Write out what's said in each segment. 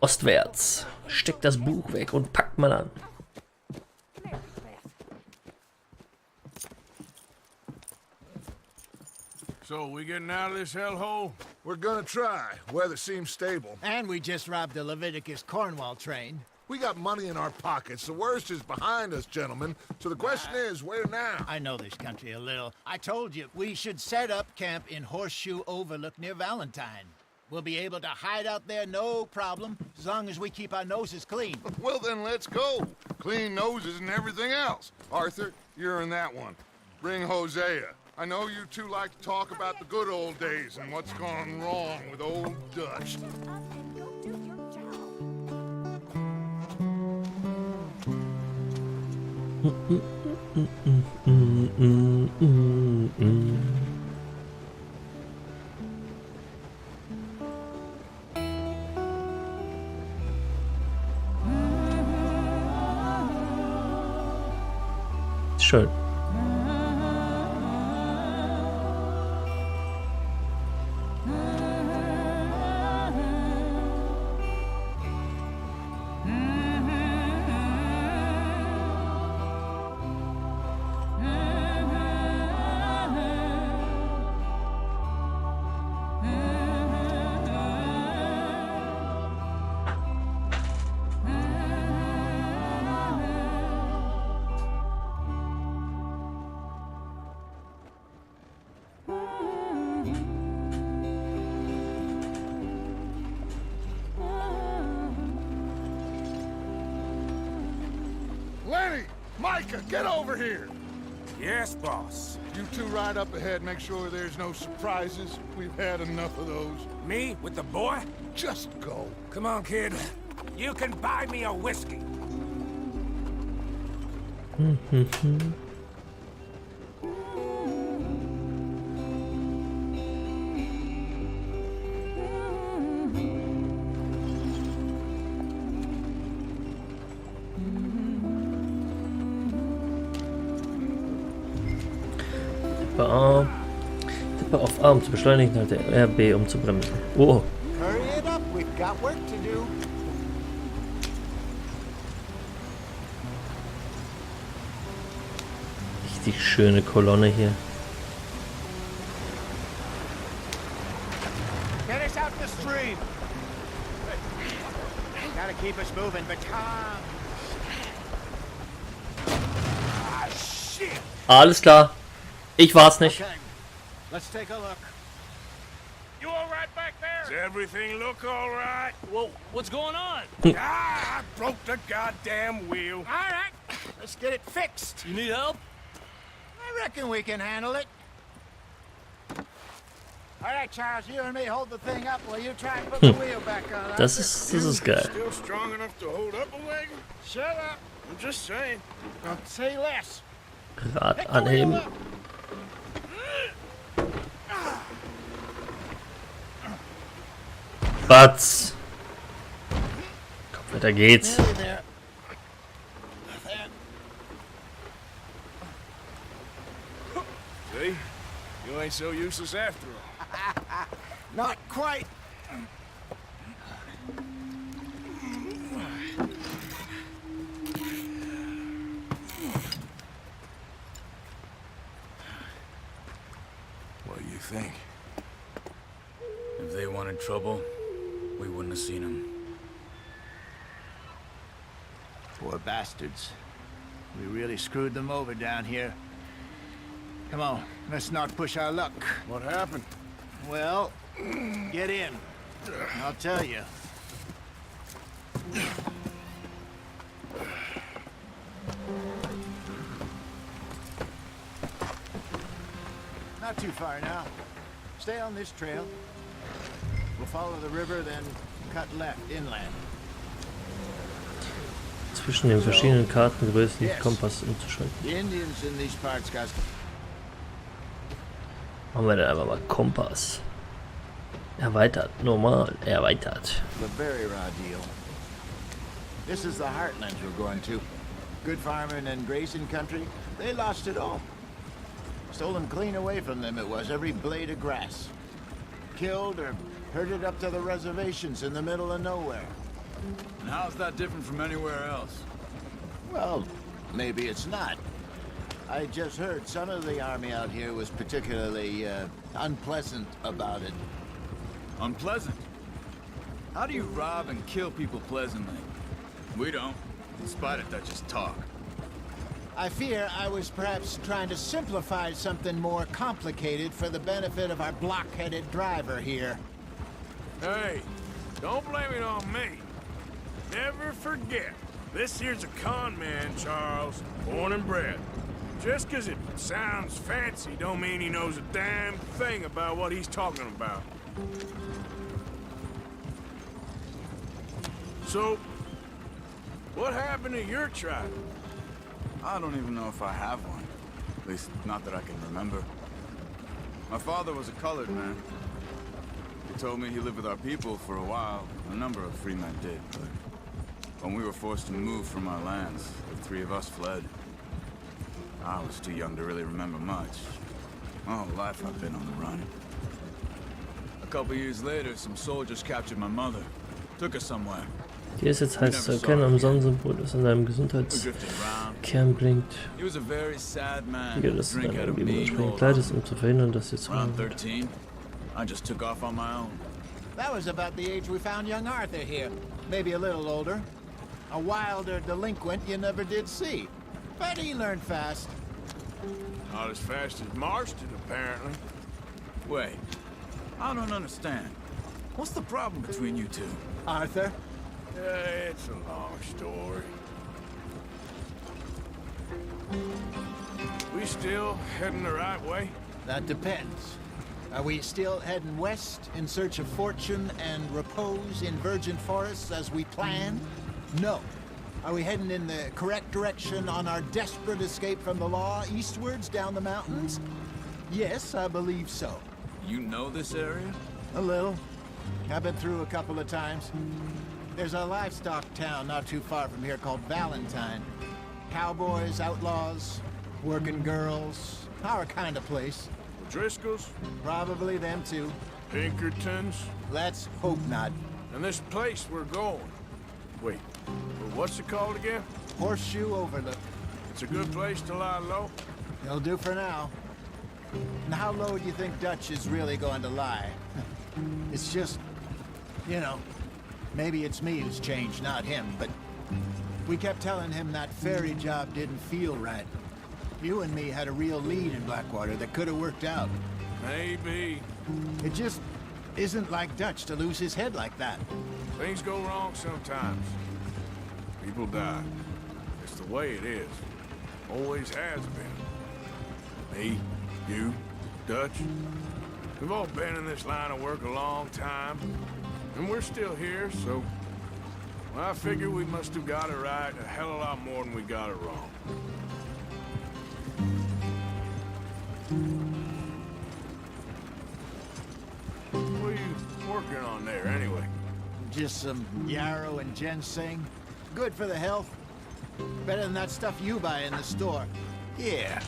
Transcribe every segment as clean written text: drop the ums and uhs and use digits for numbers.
Ostwärts. Steckt das Buch weg und packt mal an. So, we getting out of this hellhole? We're gonna try. Weather seems stable. And we just robbed the Leviticus Cornwall train. We got money in our pockets. The worst is behind us, gentlemen. So the question is, where now? I know this country a little. I told you, we should set up camp in Horseshoe Overlook near Valentine. We'll be able to hide out there, no problem, as long as we keep our noses clean. Well, then let's go. Clean noses and everything else. Arthur, you're in that one. Bring Hosea. I know you two like to talk about the good old days and what's gone wrong with old Dutch. Schön. Lenny! Micah, get over here! Yes, boss. You two ride up ahead, make sure there's no surprises. We've had enough of those. Me with the boy? Just go. Come on, kid. You can buy me a whiskey. Tippe auf A, um zu beschleunigen, halte RB, um zu bremsen. Oh. Hurry it up, we've got work to do. Richtig schöne Kolonne hier. Get us out the stream. Gotta keep us moving, but calm. Ah, shit! Alles klar. Ich war's nicht. Okay, let's take a look. You all right back there? Does everything look all right? Whoa, what's going on? Ah, I broke the goddamn wheel. All right, let's get it fixed. You need help? I reckon we can handle it. All right, Charles, you and me hold the thing up while you try and put the wheel back on. Das ist geil. Still strong enough to hold up a wagon? Shut up. I'm just saying. Don't say less. Rad Pick the wheel anheben. up. Batz. Komm, weiter geht's. Nearly there. See? You ain't so useless after all. Not quite. What do you think? If they wanted trouble, we wouldn't have seen them. Poor bastards. We really screwed them over down here. Come on, let's not push our luck. What happened? Well, get in. I'll tell you. Not too far now. Stay on this trail. We'll follow the river, then cut left inland. Zwischen den verschiedenen Kartengrößen Kompass umzuschalten. The Indians in these parts got... Machen wir dann einfach mal Kompass. Erweitert, normal, erweitert. a very raw deal. This is the heartlands we're going to. Good farming and grazing country, they lost it all. Stolen clean away from them it was, every blade of grass. Killed or herded up to the reservations in the middle of nowhere. And how's that different from anywhere else? Well, maybe it's not. I just heard some of the army out here was particularly unpleasant about it. Unpleasant? How do you rob and kill people pleasantly? We don't, in spite of Dutch's talk. I fear I was perhaps trying to simplify something more complicated for the benefit of our block-headed driver here. Hey, don't blame it on me. Never forget, this here's a con man, Charles, born and bred. Just 'cause it sounds fancy don't mean he knows a damn thing about what he's talking about. So, what happened to your tribe? I don't even know if I have one. At least, not that I can remember. My father was a colored man. He told me he lived with our people for a while. A number of free men did, but when we were forced to move from our lands, the three of us fled. I was too young to really remember much. My whole life I've been on the run. A couple years later, some soldiers captured my mother. Took her somewhere. Hier ist jetzt heißt es erkennen am Sonnensymbol, das in deinem Gesundheitskern blinkt. He was a very sad man. Hier, das in deiner Umgebung entsprechend Kleid ist, um zu verhindern, dass ihr zu Around 13, I just took off on my own. That was about the age we found young Arthur here. Maybe a little older. A wilder delinquent you never did see. But he learned fast. Not as fast as Marston, apparently. Wait, I don't understand. What's the problem between you two? Arthur? It's a long story. We still heading the right way? That depends. Are we still heading west in search of fortune and repose in virgin forests as we planned? No. Are we heading in the correct direction on our desperate escape from the law eastwards down the mountains? Yes, I believe so. You know this area? A little. I've been through a couple of times. There's a livestock town not too far from here called Valentine. Cowboys, outlaws, working girls, our kind of place. Driscoll's? Probably them too. Pinkertons? Let's hope not. And this place we're going. Wait, what's it called again? Horseshoe Overlook. It's a good place to lie low? It'll do for now. And how low do you think Dutch is really going to lie? It's just, you know, maybe it's me who's changed, not him, but we kept telling him that ferry job didn't feel right. You and me had a real lead in Blackwater that could have worked out. Maybe. It just isn't like Dutch to lose his head like that. Things go wrong sometimes. People die. It's the way it is. Always has been. Me, you, Dutch. We've all been in this line of work a long time. And we're still here, so... well, I figure we must have got it right a hell of a lot more than we got it wrong. What are you working on there, anyway? Just some yarrow and ginseng. Good for the health. Better than that stuff you buy in the store. Yeah,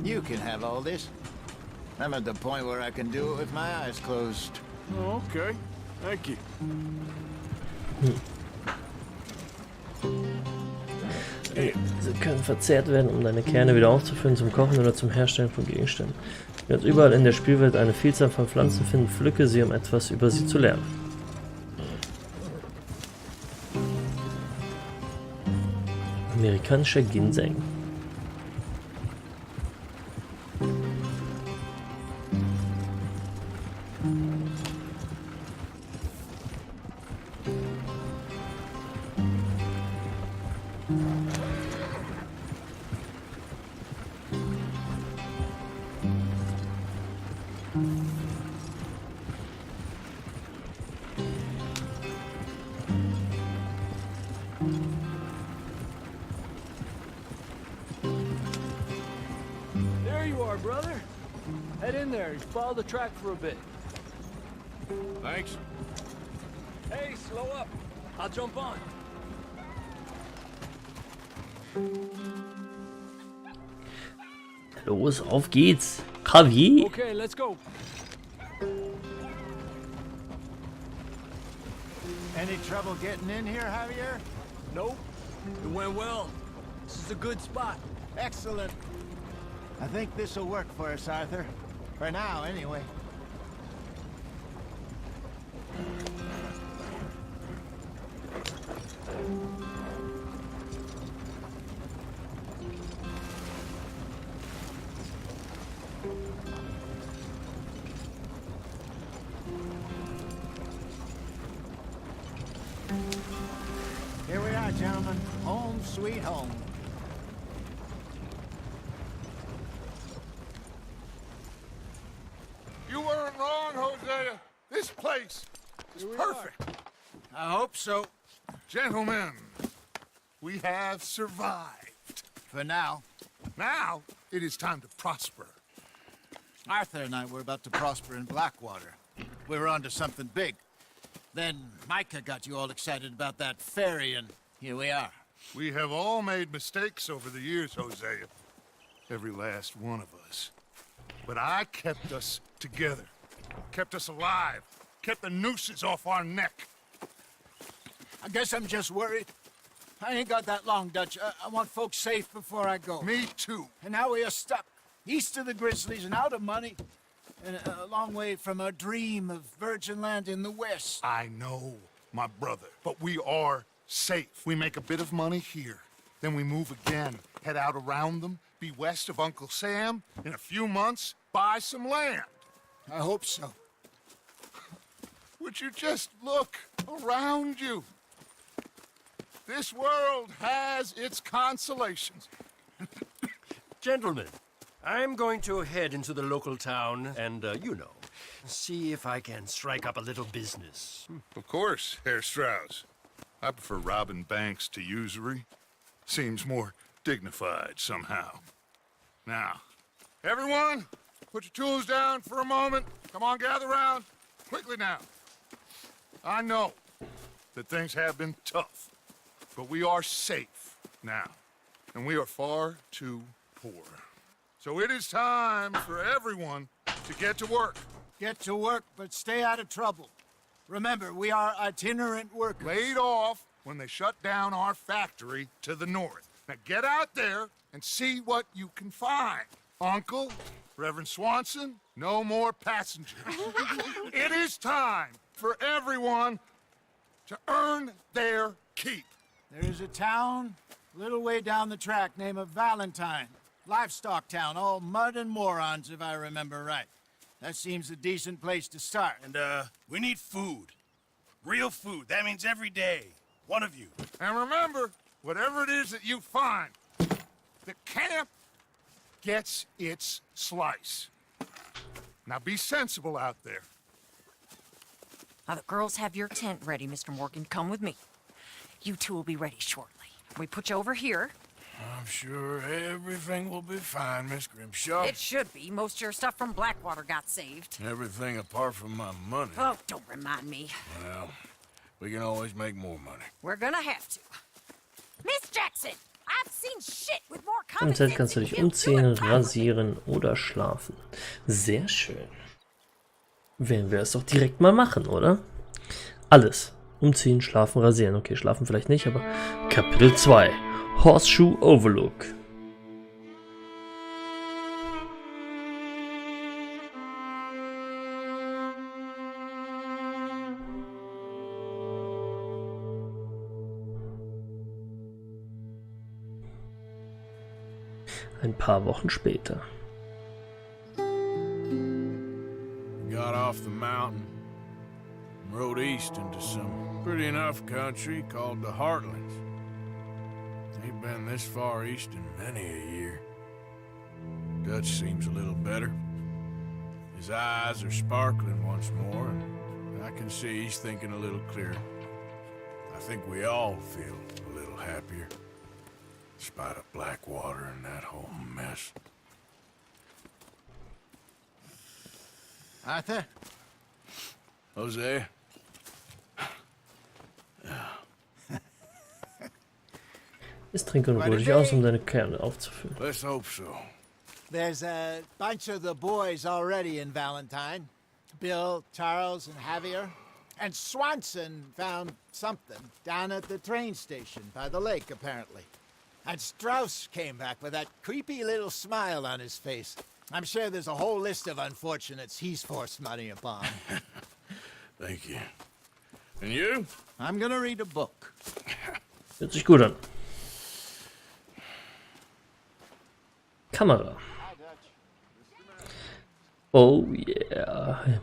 you can have all this. I'm at the point where I can do it with my eyes closed. Oh, okay. Thank you. Sie können verzehrt werden, um deine Kerne wieder aufzufüllen, zum Kochen oder zum Herstellen von Gegenständen. Du kannst überall in der Spielwelt eine Vielzahl von Pflanzen finden, pflücke sie, um etwas über sie zu lernen. Amerikanischer Ginseng. There you are, brother. Head in there and follow the track for a bit. Thanks. Hey, slow up. I'll jump on. Los, auf geht's. Javier. Okay, let's go. Any trouble getting in here, Javier? Nope. It went well. This is a good spot. Excellent. I think this'll work for us, Arthur. For now, anyway. Here we are, gentlemen. Home sweet home. You weren't wrong, Hosea. This place is perfect. I hope so. Gentlemen, we have survived. For now. Now, it is time to prosper. Arthur and I were about to prosper in Blackwater. We were onto something big. Then Micah got you all excited about that ferry, and here we are. We have all made mistakes over the years, Hosea. Every last one of us. But I kept us together. Kept us alive. Kept the nooses off our neck. I guess I'm just worried. I ain't got that long, Dutch. I want folks safe before I go. Me too. And now we are stuck, east of the Grizzlies and out of money, and a long way from our dream of virgin land in the west. I know, my brother, but we are safe. We make a bit of money here. Then we move again, head out around them, be west of Uncle Sam. In a few months, buy some land. I hope so. Would you just look around you? This world has its consolations. Gentlemen, I'm going to head into the local town and, see if I can strike up a little business. Of course, Herr Strauss. I prefer robbing banks to usury. Seems more dignified somehow. Now, everyone, put your tools down for a moment. Come on, gather round. Quickly now. I know that things have been tough, but we are safe now, and we are far too poor. So it is time for everyone to get to work. Get to work, but stay out of trouble. Remember, we are itinerant workers. Laid off when they shut down our factory to the north. Now get out there and see what you can find. Uncle, Reverend Swanson, no more passengers. It is time for everyone to earn their keep. There is a town a little way down the track named Valentine. Livestock town, all mud and morons, if I remember right. That seems a decent place to start. And, we need food. Real food. That means every day. One of you. And remember, whatever it is that you find, the camp gets its slice. Now be sensible out there. Now, the girls have your tent ready, Mr. Morgan. Come with me. You two will be ready shortly. We put you over here. I'm sure everything will be fine, Miss Grimshaw. It should be. Most of your stuff from Blackwater got saved. Everything apart from my money. Oh, don't remind me. Well, we can always make more money. We're gonna have to. Miss Jackson, I've seen shit with more Im common Zelt sense kannst du than dich you do umziehen, in public. rasieren oder schlafen. Sehr schön. Werden wir es doch direkt mal machen, oder? Alles. Umziehen, schlafen, rasieren. Okay, schlafen vielleicht nicht, aber... Kapitel 2. Horseshoe Overlook. Ein paar Wochen später. Got off the mountain and rode east into some pretty enough country called the Heartlands. Ain't been this far east in many a year. Dutch seems a little better. His eyes are sparkling once more, and I can see he's thinking a little clearer. I think we all feel a little happier, in spite of Blackwater and that whole mess. Arthur? Jose? Ist trink und ruh dich aus, um deine Kerne aufzufüllen. Let's hope so. There's a bunch of the boys already in Valentine. Bill, Charles, and Javier. And Swanson found something down at the train station by the lake, apparently. And Strauss came back with that creepy little smile on his face. I'm sure there's a whole list of unfortunates he's forced money upon. Thank you. And you? I'm gonna read a book. Hört sich gut an. Kamera. Oh yeah.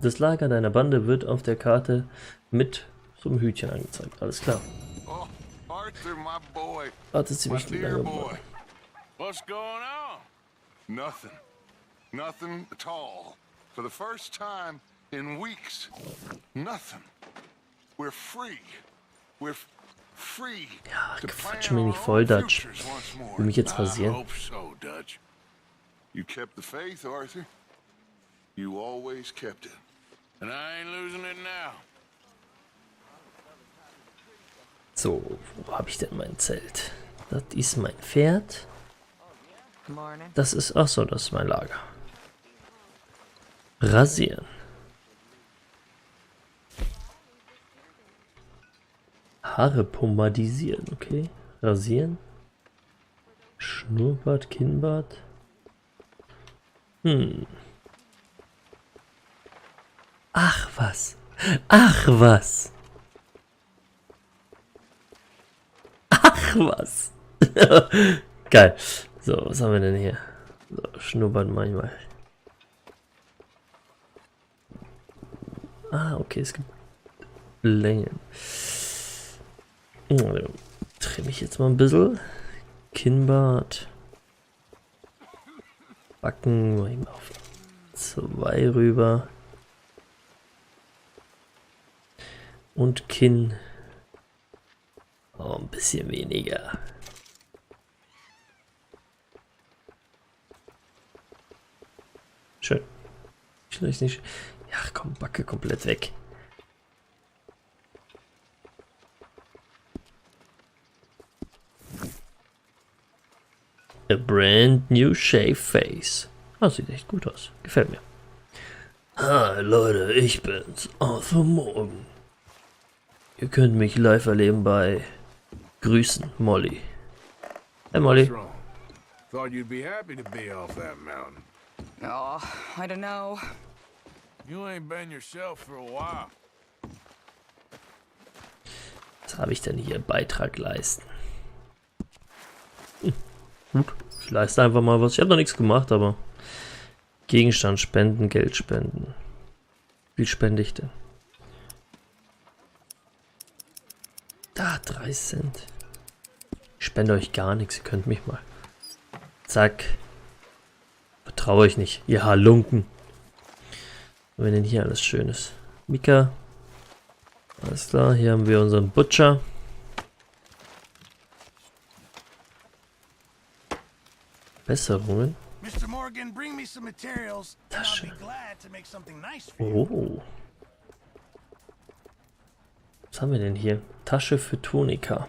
Das Lager deiner Bande wird auf der Karte mit so einem Hütchen angezeigt. Alles klar. Oh, Arthur, my boy. Warte ziemlich My dear lange. boy. What's going on? Nothing. Nothing at all. For the first time in weeks. Nothing. We're free. We're free. Ja, to Quatsch plan mir our nicht voll, own Dutch. futures once more. Will mich jetzt I rasieren. hope so, Dutch. You kept the faith, Arthur. You always kept it. And I ain't losing it now. So, wo habe ich denn mein Zelt? Das ist mein Pferd. Morning. Das ist, ach so, das ist mein Lager. Rasieren. Haare pomadisieren, okay. Rasieren. Schnurrbart, Kinnbart. Ach was. Ach was. Ach was. Geil. So, was haben wir denn hier? So, Schnurrbart manchmal. Ah, okay, es gibt Längen. Trimme ich jetzt mal ein bisschen. Kinnbart. Backen, mach ich mal auf 2 rüber. Und Kinn. Oh, ein bisschen weniger. Schön. Vielleicht nicht. Ja, komm, Backe komplett weg. A brand new shave face. Ah, sieht echt gut aus. Gefällt mir. Hi Leute, ich bin's, Arthur Morgan. Ihr könnt mich live erleben bei Grüßen, Molly. Hey Molly. What's wrong? Thought you'd be happy to be off that mountain. Oh, I don't know. You ain't been yourself for a while. Was habe ich denn hier? Beitrag leisten. Gut, ich leiste einfach mal was. Ich habe noch nichts gemacht, aber Gegenstand spenden, Geld spenden. Wie spende ich denn? Da, 3 Cent. Ich spende euch gar nichts, ihr könnt mich mal. Zack. Vertraue ich nicht, ihr Halunken. Was haben wir denn hier alles Schönes? Mika. Alles klar, hier haben wir unseren Butcher. Besserungen. Mr. Morgan, bring me some materials, and I'll Tasche. be glad to make something nice for you. Oh. Was haben wir denn hier? Tasche für Tonika.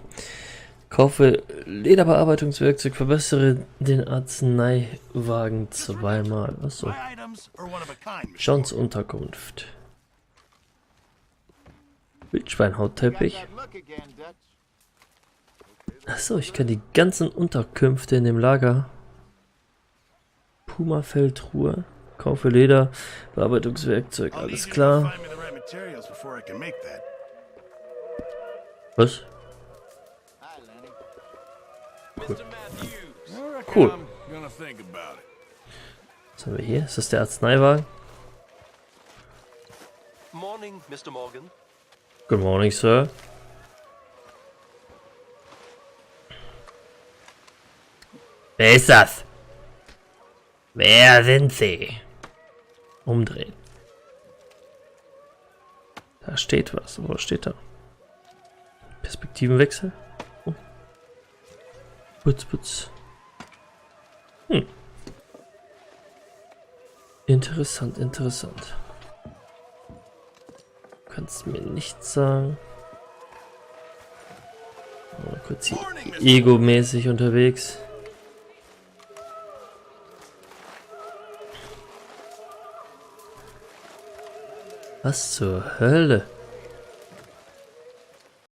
Kaufe Lederbearbeitungswerkzeug, verbessere den Arzneiwagen 2-mal. Achso. My items are one of a kind, Mr. Johns Unterkunft. Wildschweinhautteppich. Look again, Dutch. Achso, ich kann die ganzen Unterkünfte in dem Lager. Pumafelltruhe. Kaufe Leder, Bearbeitungswerkzeug, I'll alles need you to klar. find me the right materials before I can make that. Was? Hi, Lenny. I reckon Cool. I'm gonna think about it. Was haben wir hier? Ist das der Arzneiwagen? Morning, Mr. Morgan. Good morning, Sir. Wer ist das? Wer sind Sie? Umdrehen. Da steht was. Wo steht da? Perspektivenwechsel? Oh. Putz, putz. Interessant, interessant. Du kannst mir nichts sagen. Mal kurz hier ego-mäßig unterwegs. Was zur Hölle?